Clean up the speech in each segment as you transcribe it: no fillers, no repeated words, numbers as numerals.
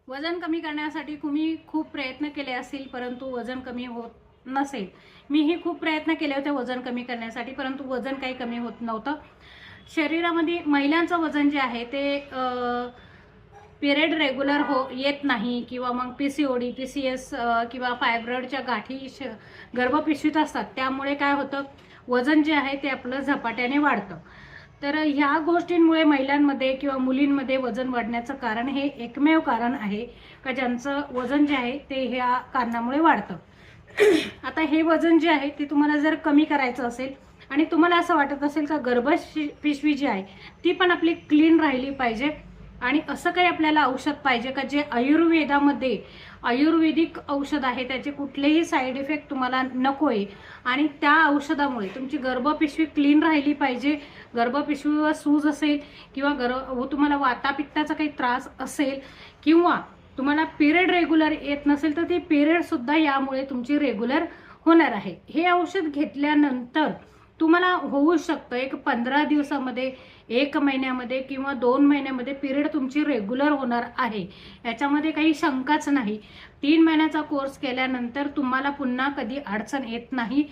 वजन कमी करण्यासाठी तुम्ही खूप प्रयत्न केले असतील परंतु वजन कमी होत नसेल। मीही खूप प्रयत्न केले होते वजन कमी करण्यासाठी परंतु वजन काही कमी होत नव्हतं। शरीरामध्ये महिलांचं वजन जे आहे ते पिरियड रेग्युलर येत नाही किंवा मग पीसीओडी पीसीएस किंवा फायब्रॉइडच्या गाठी गर्भपिशवीत असतात, त्यामुळे काय होतं वजन जे आहे ते आपलं झपाट्याने वाढतं। तर ह्या गोष्टींमुळे महिलांमध्ये किंवा मुलींमध्ये वजन वाढण्याचं कारण हे एकमेव कारण आहे का ज्यांचं वजन जे आहे ते ह्या कारणामुळे वाढतं। आता हे वजन जे आहे ते तुम्हाला जर कमी करायचं असेल आणि तुम्हाला असं वाटत असेल का गर्भपिशवी जी आहे ती पण आपली क्लीन राहिली पाहिजे आणि असं काही आपल्याला औषध पाहिजे का जे आयुर्वेदामध्ये आयुर्वेदिक औषध आहे त्याचे कुठलेही साईड इफेक्ट तुम्हाला नकोय आणि त्या औषधामुळे तुमची गर्भपिशवी क्लीन राहिली पाहिजे, गर्भपिशवीवर सूज असेल किंवा तुम्हाला वातापित्ताचा काही त्रास असेल किंवा तुम्हाला पिरियड रेग्युलर येत नसेल तर ते पिरियड सुद्धा यामुळे तुमची रेग्युलर होणार आहे। हे औषध घेतल्यानंतर तुम्हाला होऊ शकतं एक 15 दिवसामध्ये, 1 महिन्यामध्ये किंवा 2 महिन्यामध्ये पिरियड तुमची रेग्युलर होणार आहे, याच्यामध्ये काही शंकाच नाही। 3 महिन्याचा कोर्स केल्यानंतर तुम्हाला पुन्हा कधी अडचण येत नाही।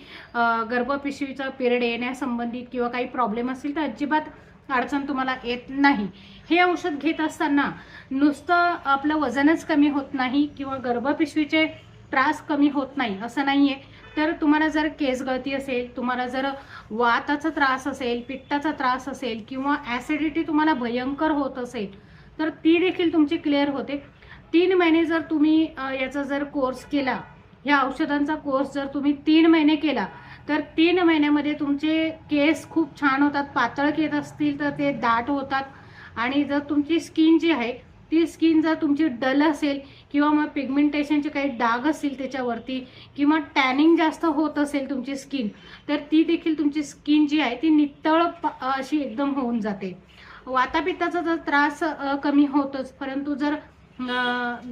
गर्भपिशवीचा पिरियड येण्यासंबंधित किंवा काही प्रॉब्लेम असेल तर अजिबात अडचण तुम्हाला येत नाही। हे औषध घेत असताना नुसतं आपलं वजनच कमी होत नाही किंवा गर्भपिशवीचे त्रास कमी होत नाही असं नाहीये, तर तुम्हाला जर केस गळती असेल, तुम्हाला जर वाताचा त्रास असेल, पित्ताचा त्रास असेल किंवा ॲसिडिटी तुम्हाला भयंकर होत असेल तर ती देखील तुमची क्लिअर होते। 3 महिने जर तुम्ही याचा जर कोर्स केला, ह्या औषधांचा कोर्स जर तुम्ही 3 महिने केला तर 3 महिन्यामध्ये तुमचे केस खूप छान होतात, पातळ केस असतील तर ते दाट होतात आणि जर तुमची स्किन जी आहे ती स्किन जर तुमची डल असेल किंवा मग पिगमेंटेशनचे काही डाग असतील त्याच्यावरती किंवा टॅनिंग जास्त होत असेल तुमची स्किन तर ती देखील तुमची स्किन जी आहे ती नितळ अशी एकदम होऊन जाते। वातापित्ताचा जर त्रास कमी होतोच, परंतु जर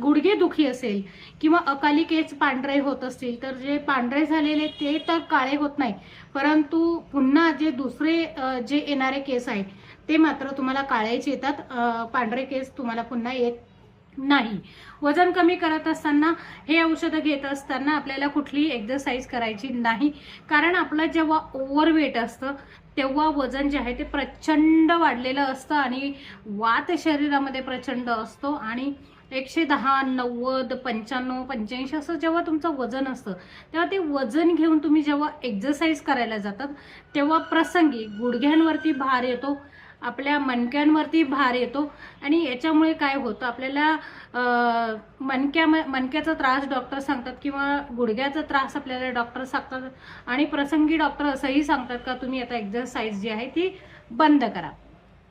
गुडघेदुखी असेल किंवा अकाली केस पांढरे होत असतील तर जे पांढरे झालेले ते तर काळे होत नाही, परंतु पुन्हा जे दुसरे जे येणारे केस आहेत ते मात्र तुम्हाला काळेच येतात, पांढरे केस तुम्हाला पुन्हा येत नाही। वजन कमी करत असताना हे औषधं घेत असताना आपल्याला कुठलीही एक्सरसाइज करायची नाही, कारण आपलं जेव्हा ओव्हरवेट असतं तेव्हा वजन जे आहे ते प्रचंड वाढलेलं असतं आणि वात शरीरामध्ये प्रचंड असतो आणि 110, 90, 95, 85 असं जेव्हा तुमचं वजन असतं तेव्हा ते वजन घेऊन तुम्ही जेव्हा एक्सरसाइज करायला जातात तेव्हा प्रसंगी गुडघ्यांवरती भार येतो, आपल्या मणक्यांवरती भार येतो आणि याच्यामुळे काय होतं आपल्याला मणक्याचा त्रास डॉक्टर सांगतात किंवा गुडघ्याचा त्रास आपल्याला डॉक्टर सांगतात आणि प्रसंगी डॉक्टर असंही सांगतात का तुम्ही आता एक्सरसाइज जी आहे ती बंद करा।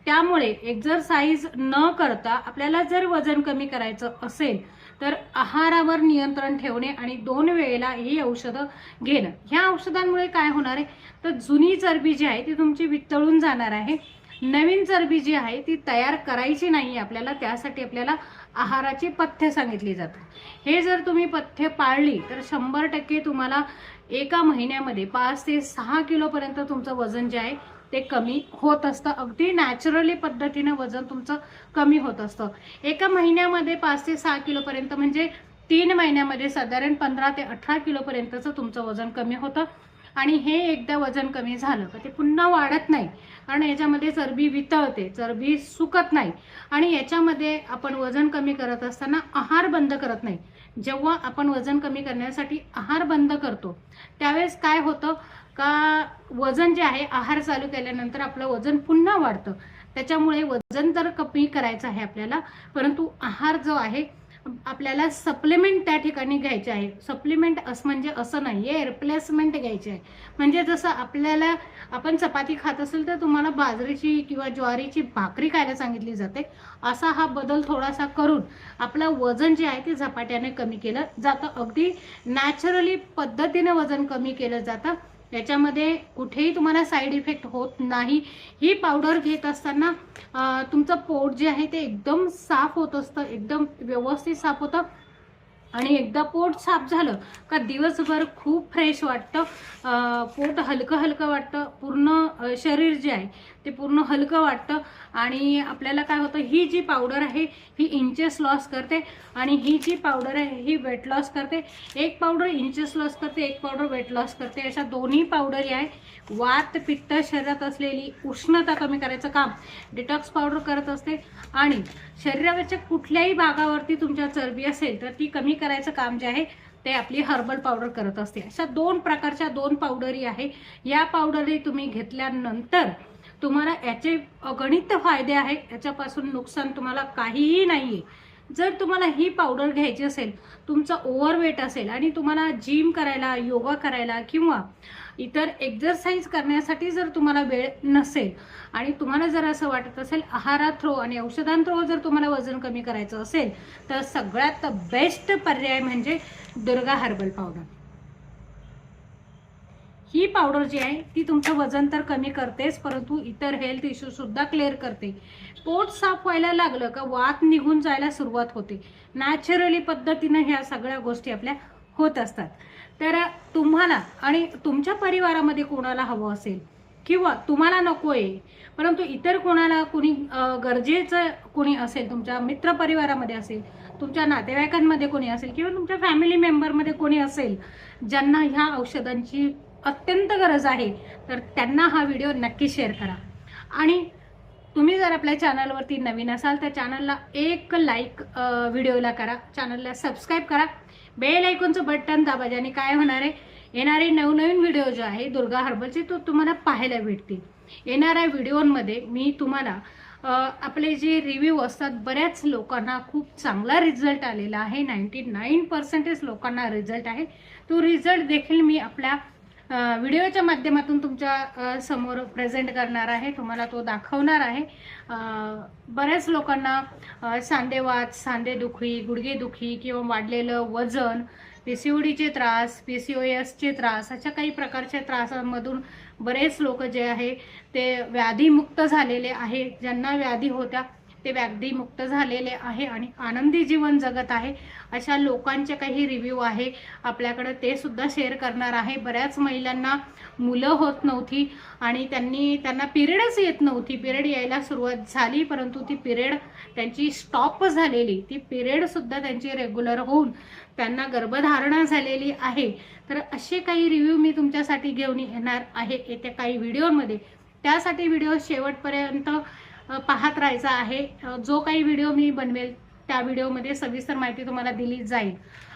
त्यामुळे एक्सरसाइज न करता आपल्याला जर वजन कमी करायचं असेल तर आहारावर नियंत्रण ठेवणे आणि 2 वेळेला ही औषधं घेणं। ह्या औषधांमुळे काय होणार आहे तर जुनी चरबी जी आहे ती तुमची वितळून जाणार आहे, नवीन चरबी जी आहे ती तयार करायची नाही आपल्याला, त्यासाठी आपल्याला आहाराची पथ्य सांगितली जातात। हे जर तुम्ही पथ्य पाळली तर 100% तुम्हाला एका महिन्यामध्ये 5 ते 6 किलो पर्यंत तुमचं वजन जे आहे ते कमी होत असतं। अगदी नॅचरली पद्धतीने वजन तुमचं कमी होत असतं। एका महिन्यामध्ये 5 ते 6 किलो पर्यंत म्हणजे 3 महिन्यामध्ये साधारण 15 ते 18 किलो पर्यंतचं तुमचं वजन कमी होतं आणि हे एकदा वजन कमी झालं तर ते पुन्हा वाढत नाही, कारण याच्यामध्ये चरबी वितळते, चरबी सुकत नाही आणि याच्यामध्ये आपण वजन कमी करत असताना आहार बंद करत नाही। जेव्हा आपण वजन कमी करण्यासाठी आहार बंद करतो त्यावेळेस काय होतं का वजन जे आहे आहार चालू केल्यानंतर आपलं वजन पुन्हा वाढतं। त्याच्यामुळे वजन तर कमी करायचं आहे आपल्याला, परंतु आहार जो आहे आपल्याला सप्लिमेंट त्या ठिकाणी घ्यायचे आहे। सप्लिमेंट म्हणजे असं नाहीये, रिप्लेसमेंट घ्यायचे आहे। म्हणजे जसं आपल्याला आपण चपाती खात असेल तर तुम्हाला बाजरीची किंवा ज्वारीची भाकरी खायला सांगितली जाते, असा हा बदल थोडासा करून आपलं वजन जे आहे ते झपाट्याने कमी केलं जातं। अगदी नॅचरली पद्धतीने वजन कमी केलं जातं, याच्यामध्ये कुठेही तुम्हाला साईड इफेक्ट होत नाही। ही पावडर घेत असताना तुमचं पोट जे आहे ते एकदम साफ होत असतं, एकदम व्यवस्थित साफ होतं आणि एकदा पोट साफ झालं का दिवसभर खूप फ्रेश वाटतं, पोट हलकं हलकं वाटतं, पूर्ण शरीर जे आहे ते पूर्ण हलकं वाटतं आणि आपल्याला काय होतं, ही जी पावडर आहे ही इंचेस लॉस करते आणि ही जी पावडर आहे ही वेट लॉस करते. एक पावडर इंचेस लॉस करते, एक पावडर वेट लॉस करते. अशा दोन्ही पावडर आहे वात पित्त शरीरात असलेली उष्णता कमी करायचं काम डिटॉक्स पावडर करत असते आणि शरीरावरच्या कुठल्याही भागावरती तुमच्या चरबी असेल तर ती कमी करायचं काम जे आहे ते आपली हर्बल पावडर करत असते. अशा 2 प्रकारच्या 2 पावडरी आहे. या पावडरी तुम्ही घेतल्यानंतर तुम्हाला याचे अगणित फायदे आहेत, याच्यापासून नुकसान तुम्हाला काहीही नाहीये. जर तुम्हाला ही पावडर घ्यायची असेल, तुमचं ओव्हरवेट असेल आणि तुम्हाला जिम करायला, योगा करायला किंवा इतर एक्सरसाइज करण्यासाठी जर तुम्हाला वेळ नसेल आणि तुम्हाला जर असं वाटत असेल आहारात थ्रो आणि औषधां थ्रो जर तुम्हाला वजन कमी करायचं असेल तर सगळ्यात बेस्ट पर्याय म्हणजे दुर्गा हर्बल पावडर. ही पावडर जी आहे ती तुमचं वजन तर कमी करतेच परंतु इतर हेल्थ इश्यू सुद्धा क्लिअर करते. पोट साफ व्हायला लागलं का वात निघून जायला सुरुवात होते. नॅचरली पद्धतीने ह्या सगळ्या गोष्टी आपल्या होत असतात. तर तुम्हाला आणि तुमच्या परिवारामध्ये कोणाला हवं असेल किंवा तुम्हाला नको आहे परंतु इतर कोणाला कोणी गरजेचं कोणी असेल, तुमच्या मित्रपरिवारामध्ये असेल, तुमच्या नातेवाईकांमध्ये कोणी असेल किंवा तुमच्या फॅमिली मेंबरमध्ये कोणी असेल ज्यांना ह्या औषधांची अत्यंत गरज आहे तर त्यांना हा व्हिडिओ नक्की शेअर करा. आणि तुम्ही जर आपल्या चॅनलवरती नवीन असाल तर चॅनलला एक लाईक व्हिडिओला करा, चॅनलला सबस्क्राईब करा, बेल आयकॉनचं बटन दाबा, ज्याने काय होणार आहे येणारे नवनवीन व्हिडिओ जो आहे दुर्गा हर्बलचे तो तुम्हाला पाहायला भेटतील. येणाऱ्या व्हिडिओमध्ये मी तुम्हाला आपले जे रिव्ह्यू असतात बऱ्याच लोकांना खूप चांगला रिझल्ट आलेला आहे, 99% लोकांना रिझल्ट आहे. तो रिझल्ट देखील मी आपल्या व्हिडिओच्या माध्यमातून तुमच्या समोर प्रेझेंट करणार आहे, तुम्हाला तो दाखवणार आहे. बऱ्याच लोकांना सांधेवात, सांधेदुखी, गुडघेदुखी किंवा वाढलेलं वजन, PCODचे त्रास, PCOSचे त्रास, अशा काही प्रकारच्या त्रासांमधून बरेच लोक जे आहे ते व्याधीमुक्त झालेले आहे. ज्यांना व्याधी होत्या ते व्याधीमुक्त झालेले आहे आणि आनंदी जीवन जगत आहे. अशा लोकांचे काही रिव्ह्यू आहे आपल्याकडे, ते सुद्धा शेअर करणार आहे. बऱ्याच महिलांना मुलं होत नव्हती आणि त्यांना पिरियडच येत नव्हती. पिरियड यायला सुरुवात झाली परंतु ती पिरियड त्यांची स्टॉप झालेली, ती पिरियडसुद्धा त्यांची रेग्युलर होऊन त्यांना गर्भधारणा झालेली आहे. तर असे काही रिव्ह्यू मी तुमच्यासाठी घेऊन येणार आहे येत्या काही व्हिडिओमध्ये. त्यासाठी व्हिडिओ शेवटपर्यंत पाहत राहायचा आहे. जो काही व्हिडिओ मी बनवेल त्या व्हिडिओमध्ये सविस्तर माहिती तुम्हाला दिली जाईल.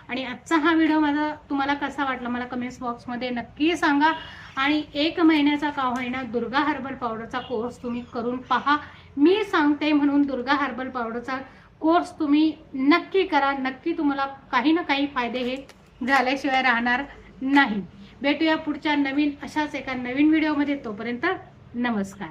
आणि आजचा हा व्हिडिओ माझा तुम्हाला कसा वाटला मला कमेंट्स बॉक्समध्ये नक्की सांगा. आणि 1 महिन्याचा का होईना दुर्गा हर्बल पावडरचा कोर्स तुम्ही करून पहा. मी सांगते म्हणून दुर्गा हर्बल पावडरचा कोर्स तुम्ही नक्की करा. नक्की तुम्हाला काही ना काही फायदे हे झाल्याशिवाय राहणार नाही. भेटूया पुढच्या नवीन अशाच एका नवीन व्हिडिओमध्ये. तोपर्यंत नमस्कार.